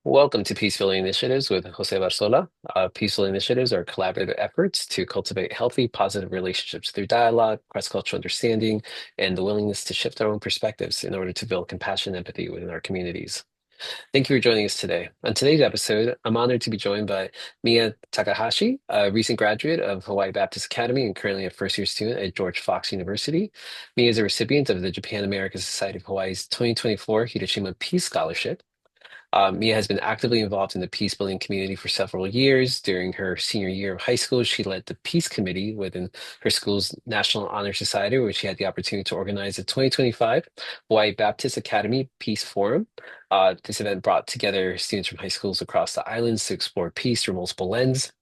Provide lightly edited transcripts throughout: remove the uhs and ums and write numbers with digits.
Welcome to Peacebuilding Initiatives with José Barzola. Peaceful initiatives are collaborative efforts to cultivate healthy, positive relationships through dialogue, cross-cultural understanding, and the willingness to shift our own perspectives in order to build compassion and empathy within our communities. Thank you for joining us today. On today's episode, I'm honored to be joined by Mia Takahashi, a recent graduate of Hawaii Baptist Academy and currently a first-year student at George Fox University. Mia is a recipient of the Japan-America Society of Hawaii's 2024 Hiroshima Peace Scholarship. Mia has been actively involved in the peace building community for several years. During her senior year of high school, she led the Peace Committee within her school's National Honor Society, where she had the opportunity to organize the 2025 Hawaii Baptist Academy Peace Forum. This event brought together students from high schools across the islands to explore peace through multiple lenses,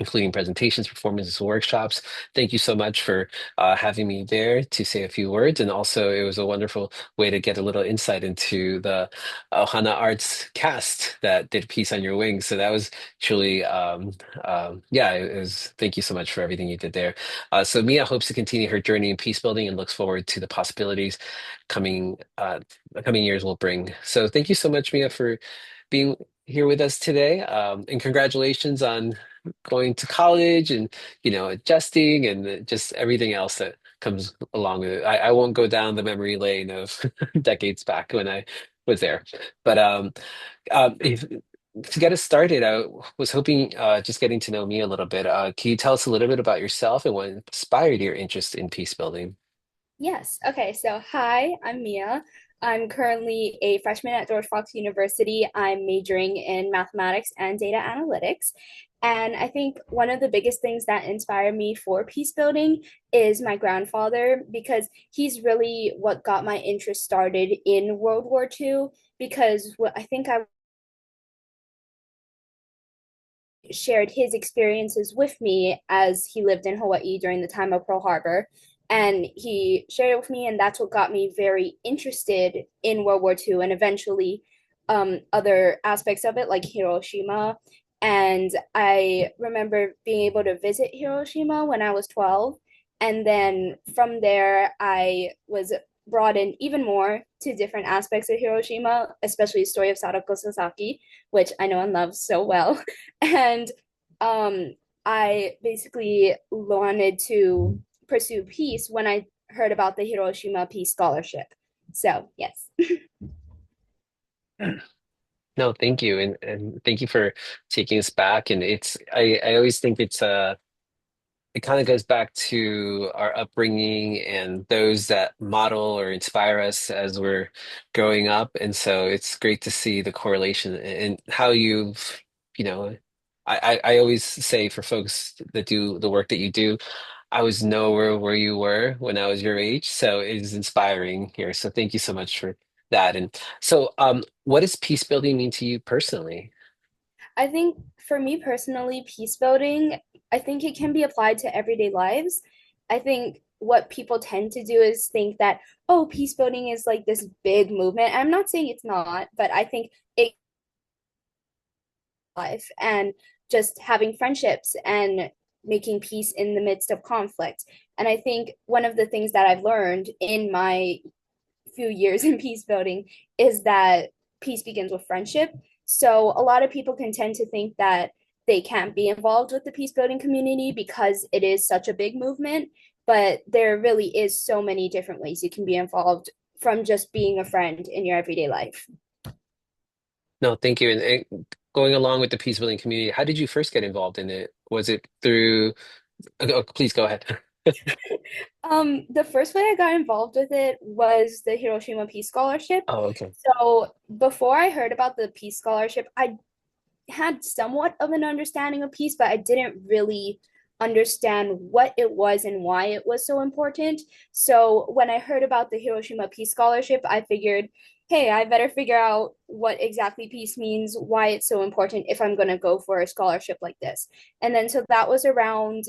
including presentations, performances, workshops. Thank you so much for having me there to say a few words. And also, it was a wonderful way to get a little insight into the Ohana Arts cast that did Peace on Your Wings. So that was truly, yeah, it was, thank you so much for everything you did there. So Mia hopes to continue her journey in peace building and looks forward to the possibilities coming, the coming years will bring. So thank you so much, Mia, for being here with us today. And congratulations on going to college and adjusting and just everything else that comes along with it. I won't go down the memory lane of decades back when I was there, but if, to get us started, I was hoping just getting to know me a little bit. Can you tell us a little bit about yourself and what inspired your interest in peace building? Yes. Okay. So, hi, I'm Mia. I'm currently a freshman at George Fox University. I'm majoring in mathematics and data analytics. And I think one of the biggest things that inspired me for peace building is my grandfather, because he's really what got my interest started in World War II. Because what I think I shared his experiences with me as he lived in Hawaii during the time of Pearl Harbor. And he shared it with me, and that's what got me very interested in World War II and eventually other aspects of it, like Hiroshima. And I remember being able to visit Hiroshima when I was 12. And then from there, I was brought in even more to different aspects of Hiroshima, especially the story of Sadako Sasaki, which I know and love so well. And um, I basically wanted to pursue peace when I heard about the Hiroshima Peace Scholarship. So, yes. No, thank you, and thank you for taking us back. And I always think it kind of goes back to our upbringing and those that model or inspire us as we're growing up. And so it's great to see the correlation and how you've, you know, I always say for folks that do the work that you do, I was nowhere where you were when I was your age. So it is inspiring here. So thank you so much for that. And so, what does peace building mean to you personally? I think for me personally, peace building, I think it can be applied to everyday lives. I think what people tend to do is think that, oh, peace building is like this big movement. I'm not saying it's not, but I think it life and just having friendships and making peace in the midst of conflict. And I think one of the things that I've learned in my few years in peace building is that peace begins with friendship. So a lot of people can tend to think that they can't be involved with the peace building community because it is such a big movement, but there really is so many different ways you can be involved from just being a friend in your everyday life. No, thank you. And going along with the peace building community, how did you first get involved in it? Was it through, please go ahead. The first way I got involved with it was the Hiroshima Peace Scholarship. Oh, okay. So before I heard about the Peace Scholarship, I had somewhat of an understanding of peace, but I didn't really understand what it was and why it was so important. So when I heard about the Hiroshima Peace Scholarship, I figured, hey, I better figure out what exactly peace means, why it's so important if I'm going to go for a scholarship like this. And then so that was around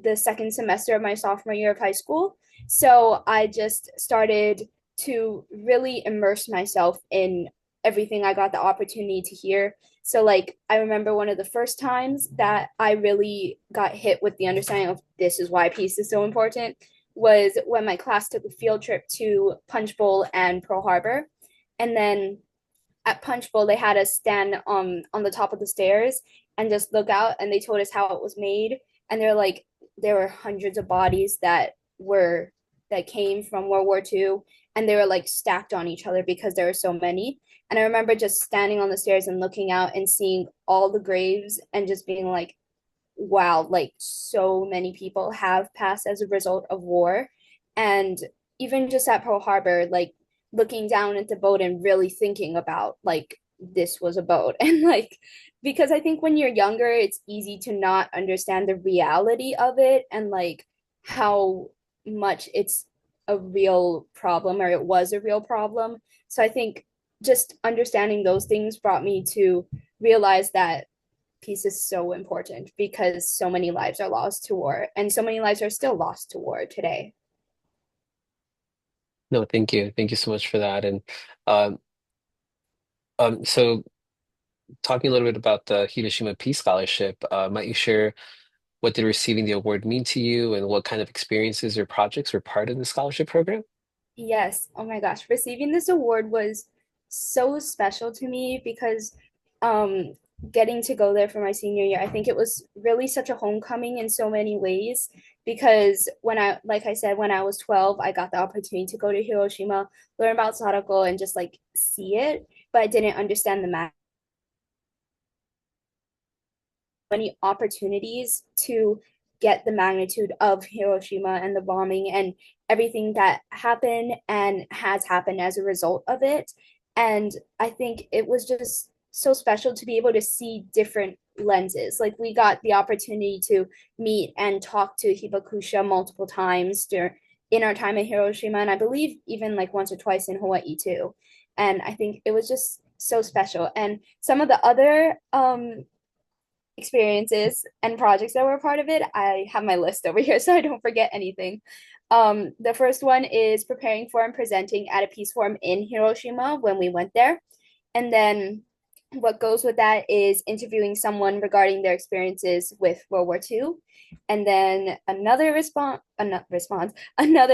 the second semester of my sophomore year of high school. So I just started to really immerse myself in everything I got the opportunity to hear. So, like, I remember one of the first times that I really got hit with the understanding of this is why peace is so important was when my class took a field trip to Punch Bowl and Pearl Harbor. And then at Punch Bowl they had us stand on the top of the stairs and just look out, and they told us how it was made, and they're like there were hundreds of bodies that came from World War II, and they were like stacked on each other because there were so many. And I remember just standing on the stairs and looking out and seeing all the graves and just being like, wow, like so many people have passed as a result of war. And even just at Pearl Harbor, like looking down at the boat and really thinking about like this was a boat and like because I think when you're younger it's easy to not understand the reality of it and like how much it's a real problem or it was a real problem. So I think just understanding those things brought me to realize that peace is so important because so many lives are lost to war and so many lives are still lost to war today. No, thank you. Thank you so much for that. And um, so talking a little bit about the Hiroshima Peace Scholarship, might you share what did receiving the award mean to you and what kind of experiences or projects were part of the scholarship program? Yes. Oh my gosh. Receiving this award was so special to me because um getting to go there for my senior year, I think it was really such a homecoming in so many ways because when I like I said when I was 12, I got the opportunity to go to Hiroshima, learn about Sadako and just like see it, but I didn't understand the many opportunities to get the magnitude of Hiroshima and the bombing and everything that happened and has happened as a result of it. And I think it was just so special to be able to see different lenses. Like we got the opportunity to meet and talk to Hibakusha multiple times during in our time in Hiroshima, and I believe even like once or twice in Hawaii too. And I think it was just so special. And some of the other experiences and projects that were a part of it. I have my list over here so I don't forget anything. The first one is preparing for and presenting at a peace forum in Hiroshima when we went there. And then what goes with that is interviewing someone regarding their experiences with World War II. And then another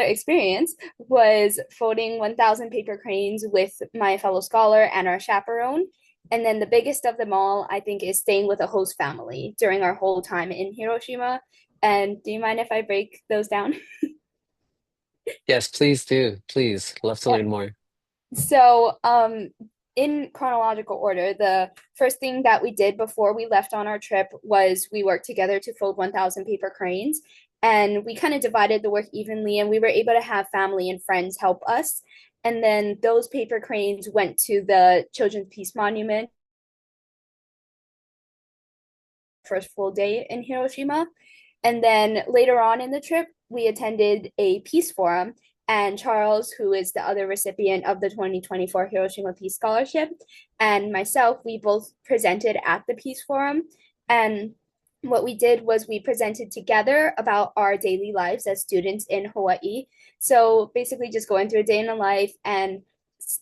experience was folding 1,000 paper cranes with my fellow scholar and our chaperone. And then the biggest of them all, I think, is staying with a host family during our whole time in Hiroshima. And do you mind if I break those down? Yes, please do. Please. Love to Yeah. learn more. So, in chronological order, the first thing that we did before we left on our trip was we worked together to fold 1,000 paper cranes. And we kind of divided the work evenly, and we were able to have family and friends help us. And then those paper cranes went to the Children's Peace Monument first full day in Hiroshima. And then later on in the trip, we attended a peace forum. And Charles, who is the other recipient of the 2024 Hiroshima Peace Scholarship, and myself, we both presented at the Peace Forum. And what we did was we presented together about our daily lives as students in Hawaii. So basically, just going through a day in the life and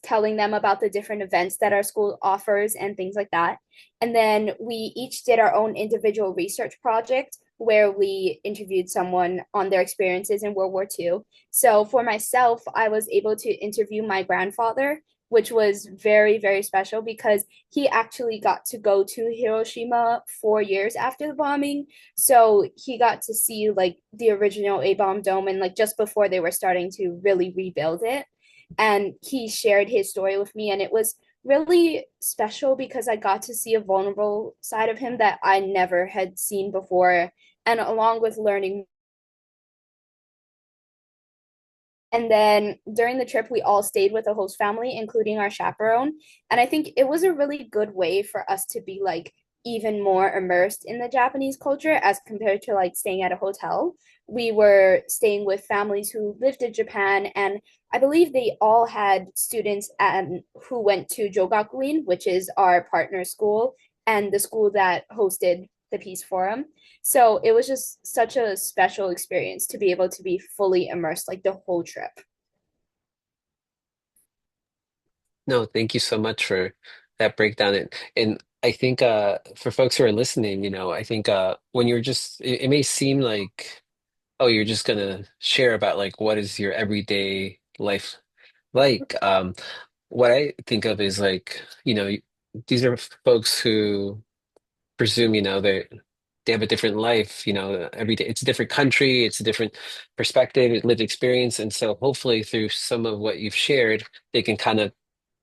telling them about the different events that our school offers and things like that. And then we each did our own individual research project where we interviewed someone on their experiences in World War II. So for myself, I was able to interview my grandfather, which was very, very special because he actually got to go to Hiroshima 4 years after the bombing. So he got to see like the original A bomb dome and like just before they were starting to really rebuild it. And he shared his story with me, and it was really special because I got to see a vulnerable side of him that I never had seen before. And along with learning, and then during the trip, we all stayed with a host family, including our chaperone. And I think it was a really good way for us to be like even more immersed in the Japanese culture as compared to like staying at a hotel. We were staying with families who lived in Japan, and I believe they all had students who went to Jogakuin, which is our partner school and the school that hosted the Peace Forum. So it was just such a special experience to be able to be fully immersed like the whole trip. No, thank you so much for that breakdown. And I think for folks who are listening, I think when you're just it may seem like, oh, you're just gonna share about like what is your everyday life like. what I think of is like, these are folks who presume, they have a different life, every day. It's a different country, it's a different perspective, lived experience. And so hopefully through some of what you've shared, they can kind of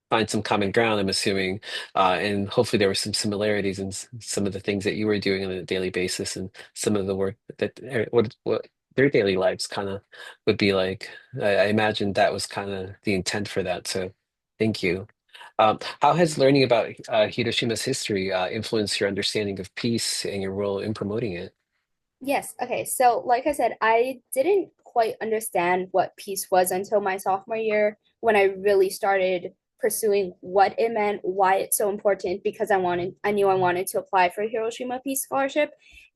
find some common ground, I'm assuming. And hopefully there were some similarities in some of the things that you were doing on a daily basis and some of the work that what their daily lives kind of would be like. I imagine that was kind of the intent for that. So thank you. How has learning about Hiroshima's history influenced your understanding of peace and your role in promoting it? Yes. Okay. So, like I said, I didn't quite understand what peace was until my sophomore year when I really started pursuing what it meant, why it's so important, because I knew I wanted to apply for Hiroshima Peace Scholarship.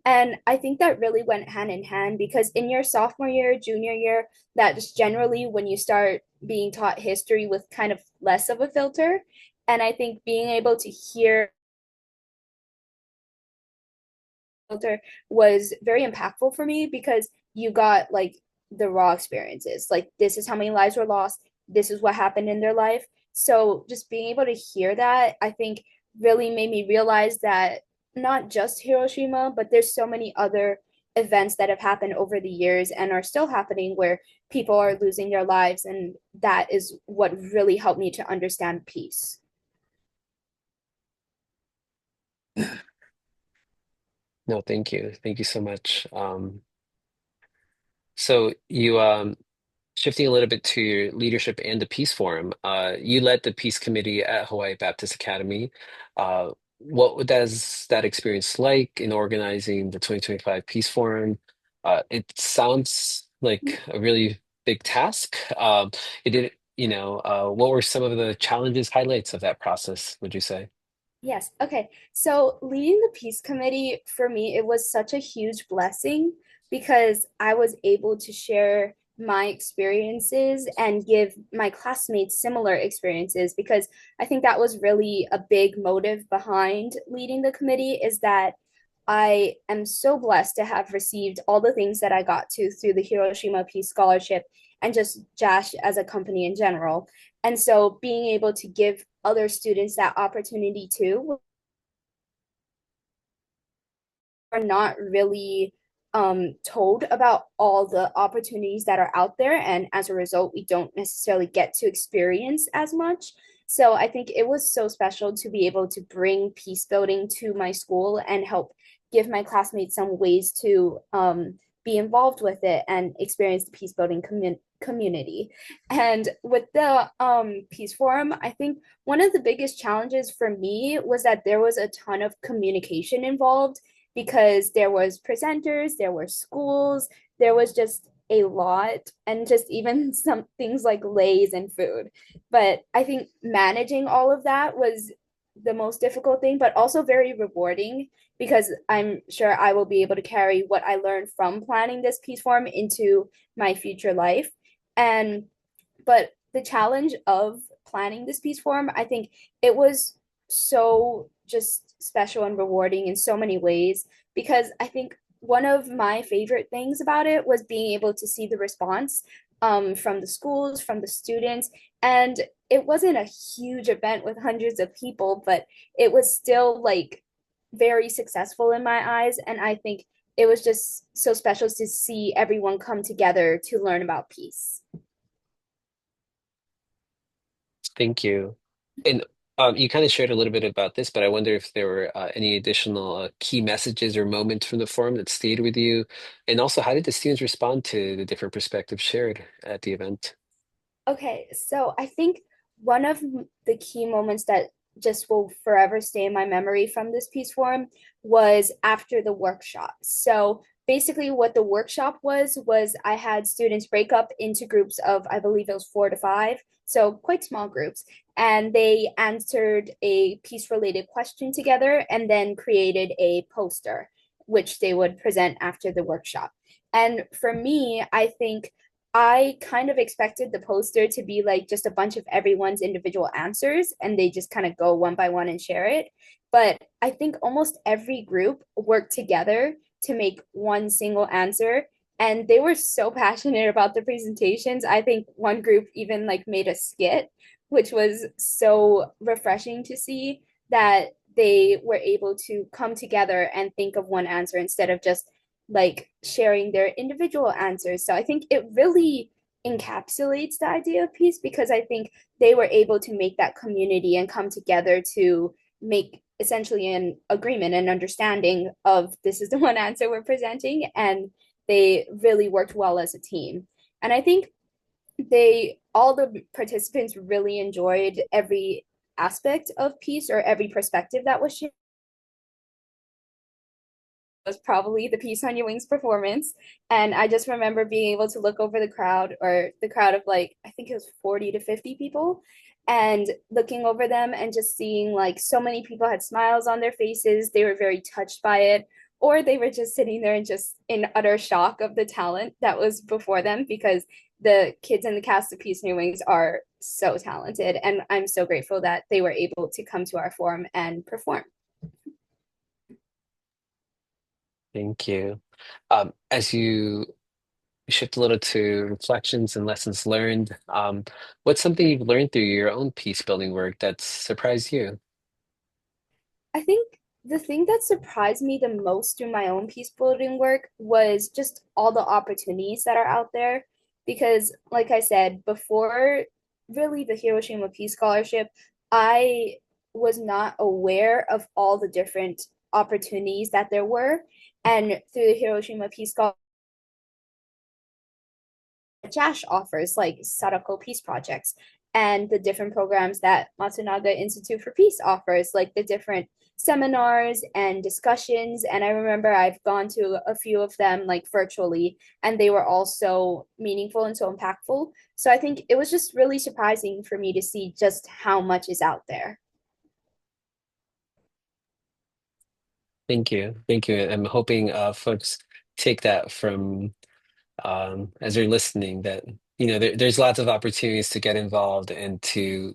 And I think that really went hand in hand because in your sophomore year, junior year, that's generally when you start being taught history with kind of less of a filter. And I think being able to hear filter was very impactful for me because you got like the raw experiences. Like this is how many lives were lost. This is what happened in their life. So just being able to hear that, I think really made me realize that not just Hiroshima, but there's so many other events that have happened over the years and are still happening where people are losing their lives. And that is what really helped me to understand peace. No, thank you. Thank you so much. So you shifting a little bit to your leadership and the Peace Forum, you led the Peace Committee at Hawaii Baptist Academy. What was that experience like in organizing the 2025 Peace Forum? It sounds like a really big task. It did, what were some of the challenges, highlights of that process, would you say? Yes. Okay. So leading the peace committee for me, it was such a huge blessing because I was able to share my experiences and give my classmates similar experiences because I think that was really a big motive behind leading the committee is that I am so blessed to have received all the things that I got to through the Hiroshima Peace Scholarship and just JASH as a company in general. And so being able to give other students that opportunity too are not really told about all the opportunities that are out there. And as a result, we don't necessarily get to experience as much. So I think it was so special to be able to bring peace building to my school and help give my classmates some ways to be involved with it and experience the peace building community. And with the Peace Forum, I think one of the biggest challenges for me was that there was a ton of communication involved because there was presenters, there were schools, there was just a lot and just even some things like lays and food. But I think managing all of that was the most difficult thing, but also very rewarding because I'm sure I will be able to carry what I learned from planning this peace forum into my future life. And but the challenge of planning this peace forum, I think it was so just special and rewarding in so many ways because I think one of my favorite things about it was being able to see the response from the schools, from the students, and it wasn't a huge event with hundreds of people, but it was still like very successful in my eyes, and I think it was just so special to see everyone come together to learn about peace. Thank you. And you kind of shared a little bit about this, but I wonder if there were any additional key messages or moments from the forum that stayed with you. And also, how did the students respond to the different perspectives shared at the event? Okay, so I think one of the key moments that just will forever stay in my memory from this peace forum was after the workshop. So basically, what the workshop was I had students break up into groups of, I believe it was 4 to 5, so quite small groups, and they answered a peace related question together and then created a poster, which they would present after the workshop. And for me, I think I kind of expected the poster to be like just a bunch of everyone's individual answers and they just kind of go one by one and share it. But I think almost every group worked together to make one single answer. And they were so passionate about the presentations. I think one group even like made a skit which was so refreshing to see that they were able to come together and think of one answer instead of just like sharing their individual answers. So I think it really encapsulates the idea of peace because I think they were able to make that community and come together to make essentially an agreement and understanding of this is the one answer we're presenting, and they really worked well as a team. And I think they all the participants really enjoyed every aspect of peace or every perspective that was shared. Was probably the Peace on Your Wings performance. And I just remember being able to look over the crowd, or the crowd of like, I think it was 40 to 50 people, and looking over them and just seeing like so many people had smiles on their faces. They were very touched by it, or they were just sitting there and just in utter shock of the talent that was before them because the kids in the cast of Peace on Your Wings are so talented. And I'm so grateful that they were able to come to our forum and perform. Thank you. As you shift a little to reflections and lessons learned, what's something you've learned through your own peace building work that's surprised you? I think the thing that surprised me the most through my own peace building work was just all the opportunities that are out there. Because, like I said, before really the Hiroshima Peace Scholarship, I was not aware of all the different opportunities that there were. And through the Hiroshima Peace Scholarship, Jash offers, like Sadako Peace Projects, and the different programs that Matsunaga Institute for Peace offers, like the different seminars and discussions. And I remember I've gone to a few of them like virtually, and they were all so meaningful and so impactful. So I think it was just really surprising for me to see just how much is out there. Thank you. Thank you. I'm hoping folks take that from as they're listening that there's lots of opportunities to get involved and to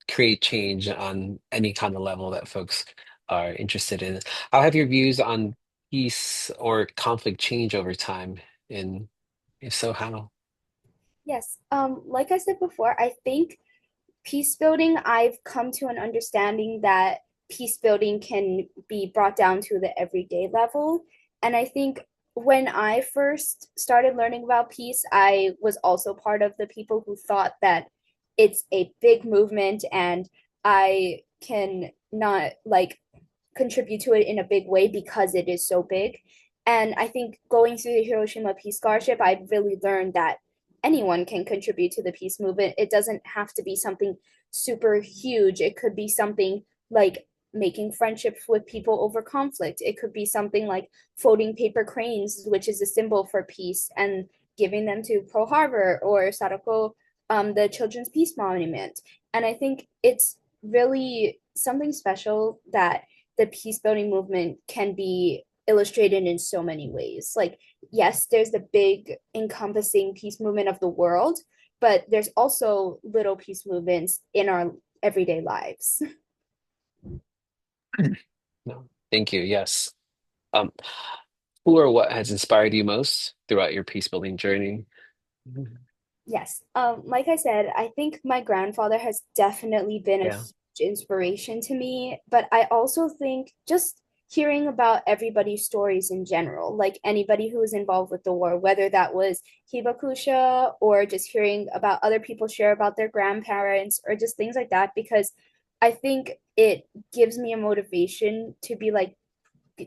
create change on any kind of level that folks are interested in. How have your views on peace or conflict changed over time? And if so, how? Yes, like I said before, I think peace building, I've come to an understanding that peace building can be brought down to the everyday level. And I think when I first started learning about peace, I was also part of the people who thought that it's a big movement and I can not like contribute to it in a big way because it is so big. And I think going through the Hiroshima Peace Scholarship, I really learned that anyone can contribute to the peace movement. It doesn't have to be something super huge. It could be something like making friendships with people over conflict. It could be something like folding paper cranes, which is a symbol for peace, and giving them to Pearl Harbor or Sadako, the Children's Peace Monument. And I think it's really something special that the peace building movement can be illustrated in so many ways. Like, yes, there's the big encompassing peace movement of the world, but there's also little peace movements in our everyday lives. No, thank you. Yes. Um, who or what has inspired you most throughout your peace building journey? Mhm. Yes. Like I said, I think my grandfather has definitely been a Yeah. huge inspiration to me, but I also think just hearing about everybody's stories in general, like anybody who was involved with the war, whether that was Hibakusha or just hearing about other people share about their grandparents or just things like that, because I think it gives me a motivation to be like,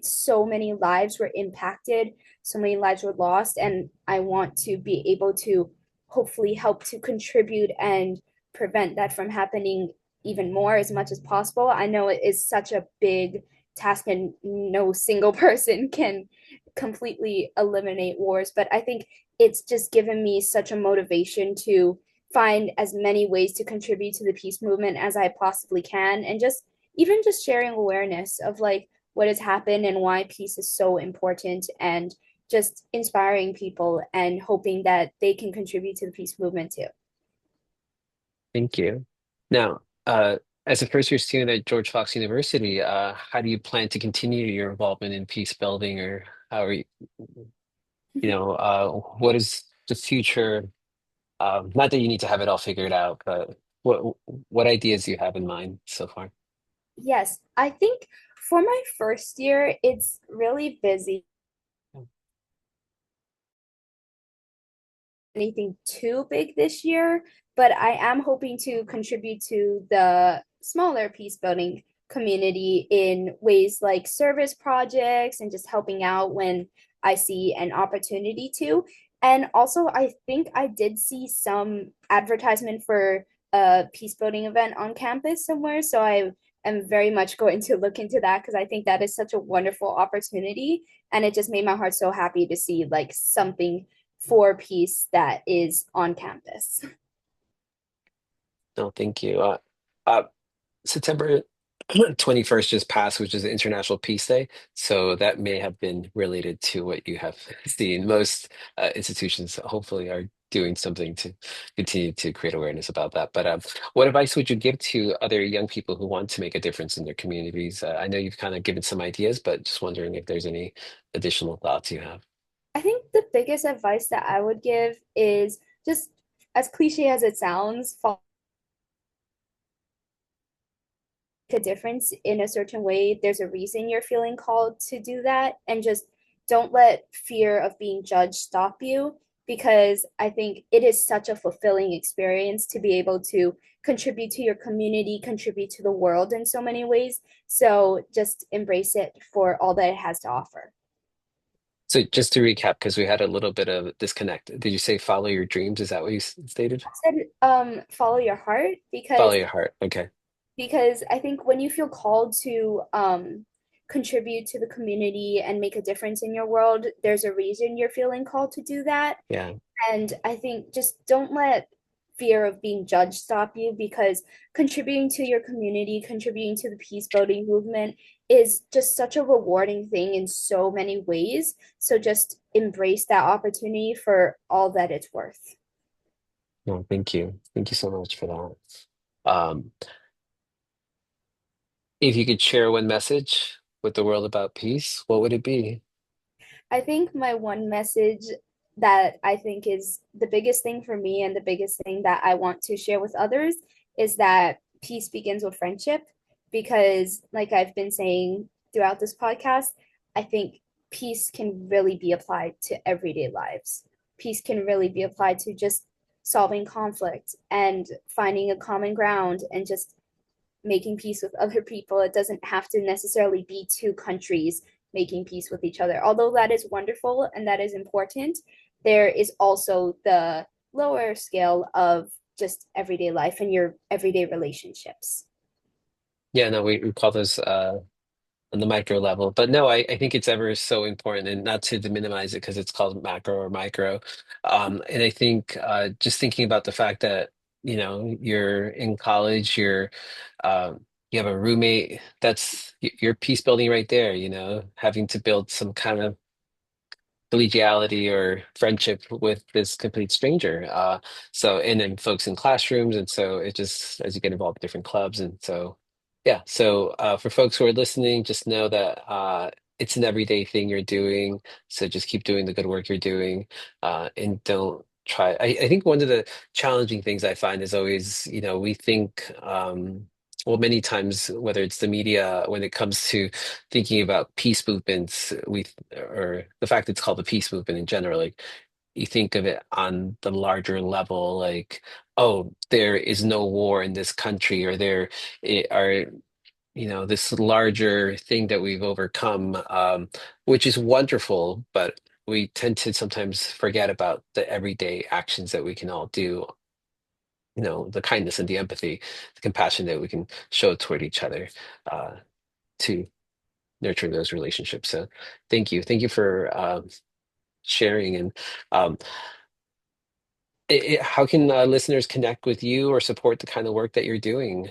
so many lives were impacted, so many lives were lost, and I want to be able to hopefully help to contribute and prevent that from happening even more as much as possible. I know it is such a big task and no single person can completely eliminate wars, but I think it's just given me such a motivation to find as many ways to contribute to the peace movement as I possibly can, and just even just sharing awareness of like what has happened and why peace is so important, and just inspiring people and hoping that they can contribute to the peace movement too. Thank you. Now, as a first year student at George Fox University, how do you plan to continue your involvement in peace building, or how are what is the future? Not that you need to have it all figured out, but What what ideas do you have in mind so far? Yes, I think for my first year, it's really busy. Anything too big this year, but I am hoping to contribute to the smaller peace building community in ways like service projects and just helping out when I see an opportunity to. And also, I think I did see some advertisement for a peace building event on campus somewhere. So I am very much going to look into that because I think that is such a wonderful opportunity. And it just made my heart so happy to see like something for peace that is on campus. No, thank you. Uh, September 21st just passed, which is International Peace Day. So that may have been related to what you have seen. Most institutions hopefully are doing something to continue to create awareness about that. But what advice would you give to other young people who want to make a difference in their communities? I know you've kind of given some ideas, but just wondering if there's any additional thoughts you have. I think the biggest advice that I would give is just as cliche as it sounds, a difference in a certain way. There's a reason you're feeling called to do that, and just don't let fear of being judged stop you because I think it is such a fulfilling experience to be able to contribute to your community, contribute to the world in so many ways. So just embrace it for all that it has to offer. So just to recap, because we had a little bit of disconnect, did you say follow your dreams? Is that what you stated? I said follow your heart Follow your heart. Okay. because I think when you feel called to contribute to the community and make a difference in your world, there's a reason you're feeling called to do that. Yeah. And I think just don't let fear of being judged stop you because contributing to your community, contributing to the peace building movement is just such a rewarding thing in so many ways. So just embrace that opportunity for all that it's worth. No, thank you. Thank you so much for that. If you could share one message with the world about peace, what would it be? I think my one message that I think is the biggest thing for me and the biggest thing that I want to share with others is that peace begins with friendship. Because, like I've been saying throughout this podcast, I think peace can really be applied to everyday lives. Peace can really be applied to just solving conflict and finding a common ground and just making peace with other people. It doesn't have to necessarily be two countries making peace with each other. Although that is wonderful and that is important, there is also the lower scale of just everyday life and your everyday relationships. Yeah, no, we call those on the micro level. But no, I think it's ever so important and not to minimize it because it's called macro or micro. And I think just thinking about the fact that, you're in college, you have a roommate, that's your peace building right there, having to build some kind of collegiality or friendship with this complete stranger. And then folks in classrooms. And so it just, as you get involved in different clubs. And so, yeah. So for folks who are listening, just know that it's an everyday thing you're doing. So just keep doing the good work you're doing and don't try. I think one of the challenging things I find is always, we think, well, many times, whether it's the media, when it comes to thinking about peace movements, or the fact it's called the peace movement in general, like you think of it on the larger level, like, oh, there is no war in this country, or there are, this larger thing that we've overcome, which is wonderful, but we tend to sometimes forget about the everyday actions that we can all do, the kindness and the empathy, the compassion that we can show toward each other uh, to nurture those relationships. So thank you for sharing. And um, how can listeners connect with you or support the kind of work that you're doing?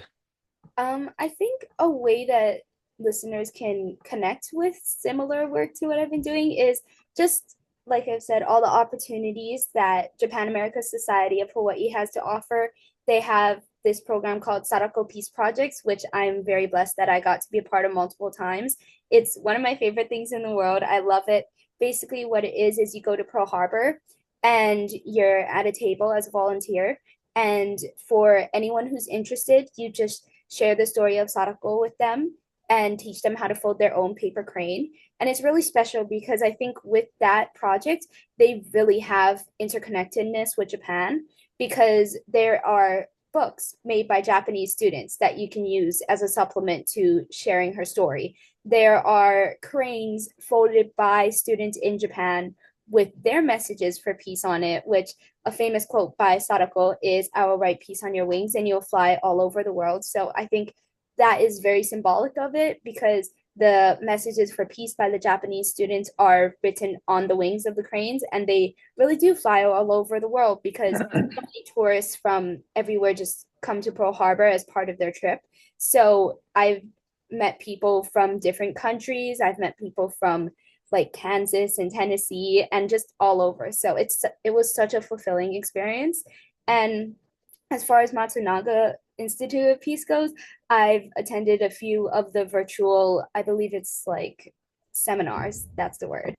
I think a way that listeners can connect with similar work to what I've been doing is just like I've said, all the opportunities that Japan-America Society of Hawaii has to offer. They have this program called Sadako Peace Projects, which I'm very blessed that I got to be a part of multiple times. It's one of my favorite things in the world. I love it. Basically, what it is you go to Pearl Harbor and you're at a table as a volunteer And for anyone who's interested, you just share the story of Sadako with them and teach them how to fold their own paper crane. And it's really special because I think with that project, they really have interconnectedness with Japan because there are books made by Japanese students that you can use as a supplement to sharing her story. There are cranes folded by students in Japan with their messages for peace on it, which a famous quote by Sadako is, "I will write peace on your wings and you'll fly all over the world." So I think that is very symbolic of it because the messages for peace by the Japanese students are written on the wings of the cranes, and they really do fly all over the world because so many tourists from everywhere just come to Pearl Harbor as part of their trip. So I've met people from different countries. I've met people from like Kansas and Tennessee and just all over. So it was such a fulfilling experience. And as far as Matsunaga Institute of Peace goes, I've attended a few of the virtual, I believe it's like seminars, that's the word,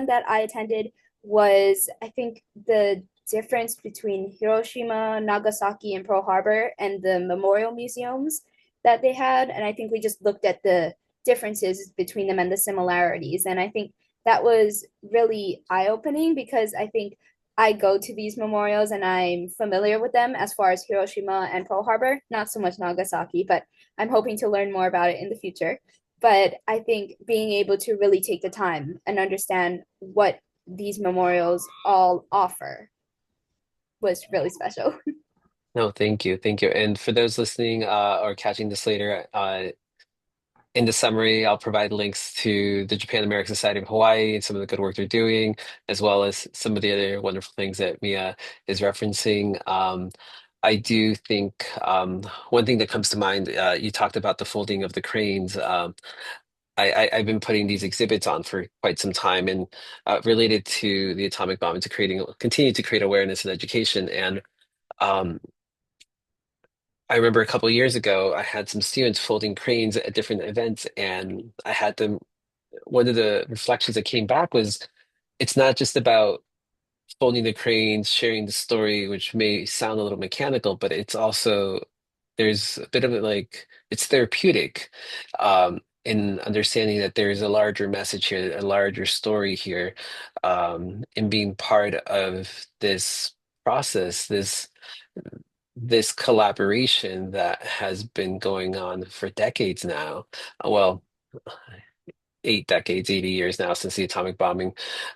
that I attended was, I think, the difference between Hiroshima, Nagasaki, and Pearl Harbor and the memorial museums that they had. And I think we just looked at the differences between them and the similarities. And I think that was really eye opening because I think I go to these memorials and I'm familiar with them as far as Hiroshima and Pearl Harbor, not so much Nagasaki, but I'm hoping to learn more about it in the future. But I think being able to really take the time and understand what these memorials all offer was really special. No, thank you. Thank you. And for those listening or catching this later, in the summary, I'll provide links to the Japan-America Society of Hawaii and some of the good work they're doing, as well as some of the other wonderful things that Mia is referencing. I do think one thing that comes to mind, you talked about the folding of the cranes. I've been putting these exhibits on for quite some time and related to the atomic bomb and to continue to create awareness and education. And um, I remember a couple of years ago, I had some students folding cranes at different events, and I had them. One of the reflections that came back was it's not just about folding the cranes, sharing the story, which may sound a little mechanical, but it's also there's a bit of it like it's therapeutic in understanding that there's a larger message here, a larger story here, in being part of this process, this collaboration that has been going on for decades now. Well, 8 decades, 80 years now since the atomic bombing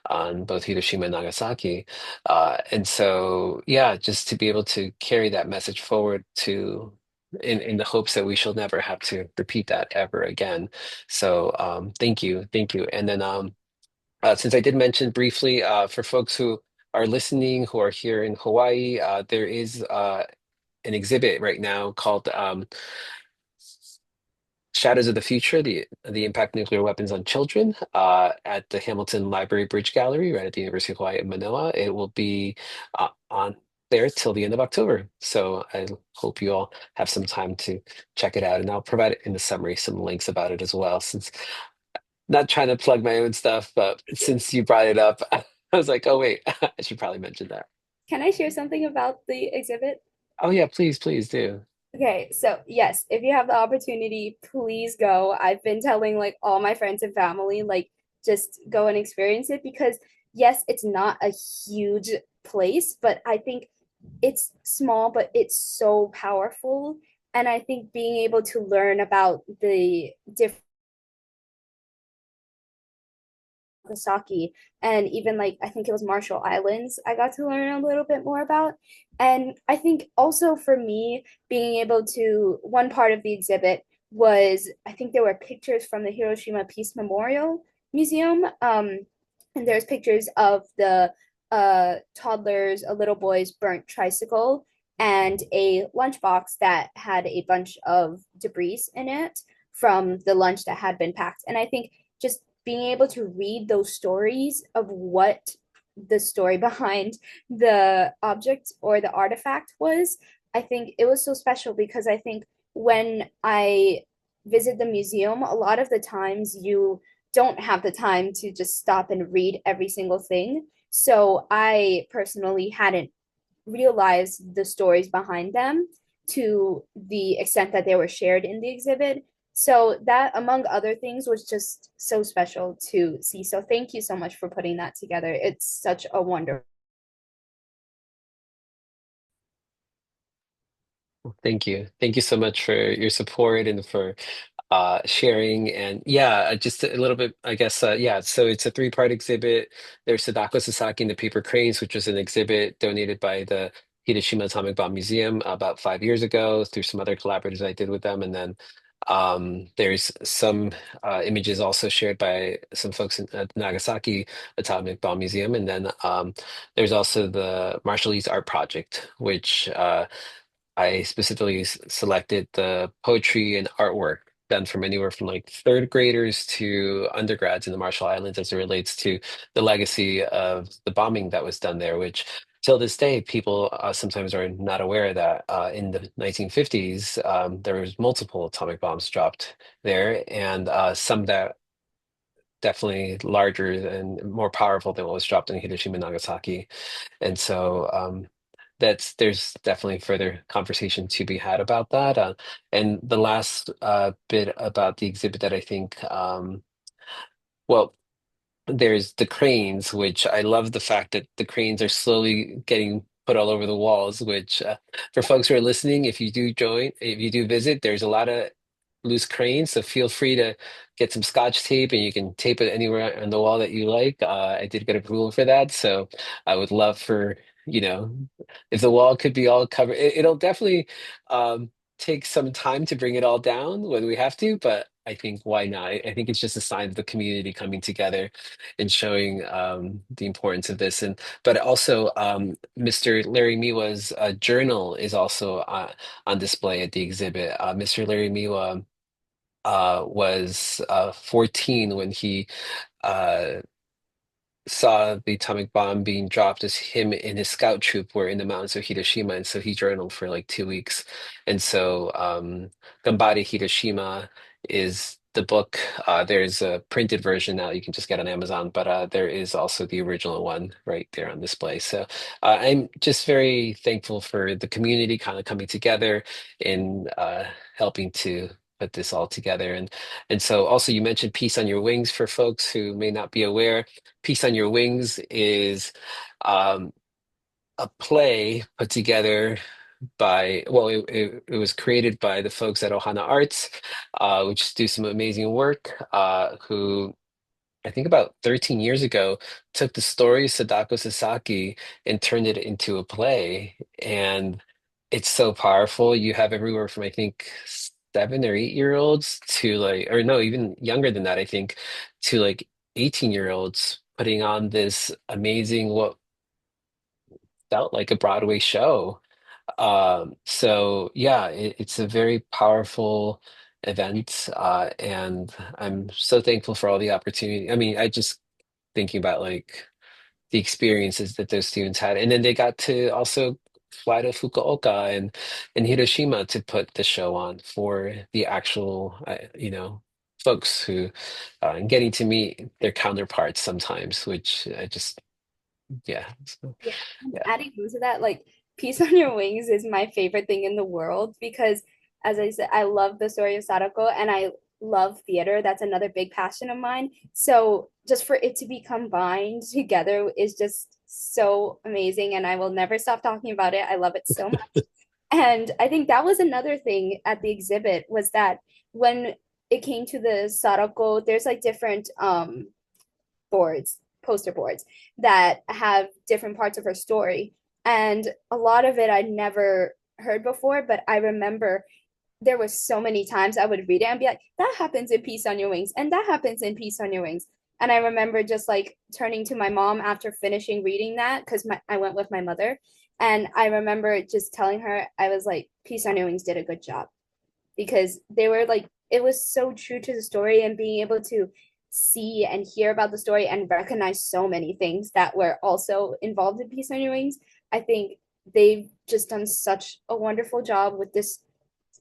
on both Hiroshima and Nagasaki. And so, yeah, just to be able to carry that message forward in the hopes that we shall never have to repeat that ever again. So, thank you, thank you. And then, since I did mention briefly, for folks who are listening, who are here in Hawaii, there is an exhibit right now called Shadows of the Future, the Impact of Nuclear Weapons on Children at the Hamilton Library Bridge Gallery right at the University of Hawaii in Manoa. It will be on there till the end of October. So I hope you all have some time to check it out. And I'll provide in the summary some links about it as well, since not trying to plug my own stuff, but since you brought it up, I was like, oh wait, I should probably mention that. Can I share something about the exhibit? Oh yeah, please, please do. Okay, so yes, if you have the opportunity, please go. I've been telling like all my friends and family, like just go and experience it because yes, it's not a huge place, but I think it's small, but it's so powerful. And I think being able to learn about the different Nagasaki and even like I think it was Marshall Islands I got to learn a little bit more about. And I think also for me being able to one part of the exhibit was I think there were pictures from the Hiroshima Peace Memorial Museum. And there's pictures of the toddlers, a little boy's burnt tricycle, and a lunchbox that had a bunch of debris in it from the lunch that had been packed. And I think just being able to read those stories of what the story behind the object or the artifact was, I think it was so special because I think when I visit the museum, a lot of the times you don't have the time to just stop and read every single thing. So I personally hadn't realized the stories behind them to the extent that they were shared in the exhibit. So that, among other things, was just so special to see. So thank you so much for putting that together. It's such a wonderful. Thank you. Thank you so much for your support and for sharing. And yeah, just a little bit, I guess, yeah, so it's a three-part exhibit. There's Sadako Sasaki and the Paper Cranes, which was an exhibit donated by the Hiroshima Atomic Bomb Museum about 5 years ago through some other collaborators I did with them. And then there's some images also shared by some folks in Nagasaki Atomic Bomb Museum. And then there's also the Marshallese Art Project, which I specifically selected the poetry and artwork done from anywhere from like third graders to undergrads in the Marshall Islands as it relates to the legacy of the bombing that was done there, which till this day, people sometimes are not aware that in the 1950s, there was multiple atomic bombs dropped there, and some that definitely larger and more powerful than what was dropped in Hiroshima and Nagasaki. And so there's definitely further conversation to be had about that. And the last bit about the exhibit that I think, well, there's the cranes, which I love the fact that the cranes are slowly getting put all over the walls, which for folks who are listening, if you do visit, there's a lot of loose cranes, so feel free to get some Scotch tape and you can tape it anywhere on the wall that you like. I did get approval for that, so I would love for, you know, if the wall could be all covered, it'll definitely um, take some time to bring it all down when we have to, but I think why not? I think it's just a sign of the community coming together and showing the importance of this. And but also, Mr. Larry Miwa's journal is also on display at the exhibit. Mr. Larry Miwa was 14 when he uh, saw the atomic bomb being dropped as him and his scout troop were in the mountains of Hiroshima. And so he journaled for like 2 weeks. And so Gambare Hiroshima is the book. There's a printed version now you can just get on Amazon, but there is also the original one right there on display. So I'm just very thankful for the community kind of coming together and helping to put this all together. And so also you mentioned Peace on Your Wings for folks who may not be aware. Peace on Your Wings is um, a play put together it was created by the folks at Ohana Arts, which do some amazing work, who I think about 13 years ago took the story of Sadako Sasaki and turned it into a play. And it's so powerful. You have everywhere from, I think, 7 or 8 year olds to like, or no, even younger than that, I think, to like 18-year olds putting on this amazing, what felt like a Broadway show. So yeah, it's a very powerful event, and I'm so thankful for all the opportunity. I mean, I just thinking about like the experiences that those students had, and then they got to also fly to Fukuoka and Hiroshima to put the show on for the actual, folks who, and getting to meet their counterparts sometimes, which I just, yeah, so, Yeah, and yeah. adding on to that, like Peace on Your Wings is my favorite thing in the world because, as I said, I love the story of Sadako and I love theater. That's another big passion of mine. So just for it to be combined together is just so amazing, and I will never stop talking about it. I love it so much. And I think that was another thing at the exhibit was that when it came to the Sadako, there's like different boards, poster boards that have different parts of her story. And a lot of it I'd never heard before, but I remember there was so many times I would read it and be like, that happens in Peace on Your Wings, and that happens in Peace on Your Wings. And I remember just like turning to my mom after finishing reading that because I went with my mother. And I remember just telling her, I was like, Peace on Your Wings did a good job because they were like it was so true to the story and being able to see and hear about the story and recognize so many things that were also involved in Peace on Your Wings. I think they've just done such a wonderful job with this.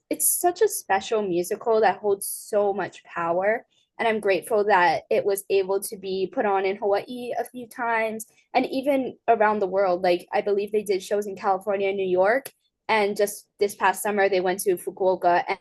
It's such a special musical that holds so much power And I'm grateful that it was able to be put on in Hawaii a few times and even around the world. Like, I believe they did shows in California and New York. And just this past summer, they went to Fukuoka and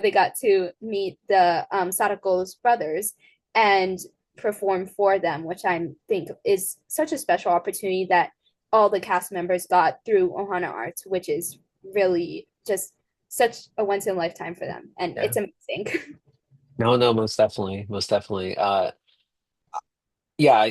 they got to meet the Sadako's brothers and perform for them, which I think is such a special opportunity that all the cast members got through Ohana Arts, which is really just such a once in a lifetime for them. And Yeah. it's amazing. No, no, most definitely. Most definitely. Yeah,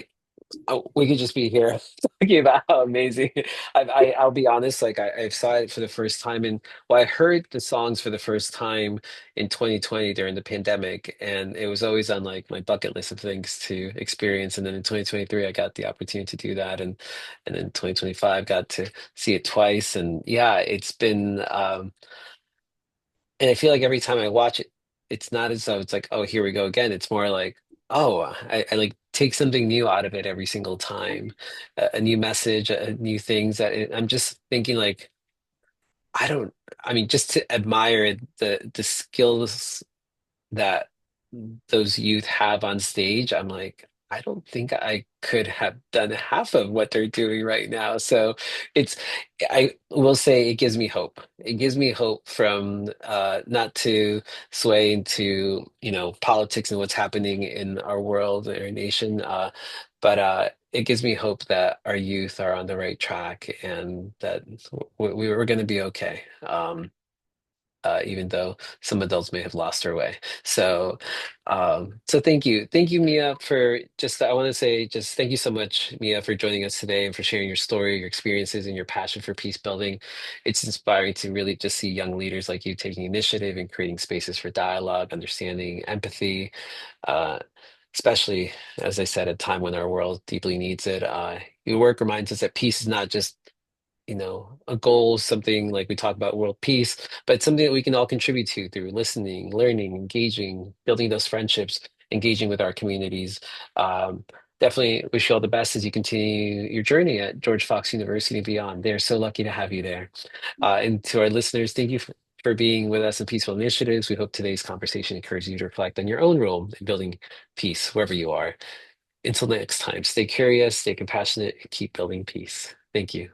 we could just be here talking about how amazing. I'll be honest, like I saw it for the first time, and well, I heard the songs for the first time in 2020 during the pandemic, and it was always on like my bucket list of things to experience. And then in 2023, I got the opportunity to do that, and then 2025 got to see it twice. And yeah, it's been and I feel like every time I watch it, it's not as though it's like, oh, here we go again. It's more like, oh, I like take something new out of it every single time, a new message, new things I'm just thinking like, I don't, I mean, just to admire the skills that those youth have on stage, I'm like, I don't think I could have done half of what they're doing right now. So it's, I will say it gives me hope. It gives me hope from not to sway into, politics and what's happening in our world, our nation, but it gives me hope that our youth are on the right track and that we're going to be okay. Even though some adults may have lost their way. So thank you, Mia, for just. I want to say just thank you so much, Mia, for joining us today and for sharing your story, your experiences, and your passion for peace building. It's inspiring to really just see young leaders like you taking initiative and creating spaces for dialogue, understanding, empathy. Uh, Especially, as I said, at a time when our world deeply needs it. Your work reminds us that peace is not just a goal, something like we talk about world peace, but it's something that we can all contribute to through listening, learning, engaging, building those friendships, engaging with our communities. Um, Definitely wish you all the best as you continue your journey at George Fox University and beyond. They're so lucky to have you there. And to our listeners, thank you for being with us in Peaceful Initiatives. We hope today's conversation encourages you to reflect on your own role in building peace wherever you are. Until next time, stay curious, stay compassionate, and keep building peace. Thank you.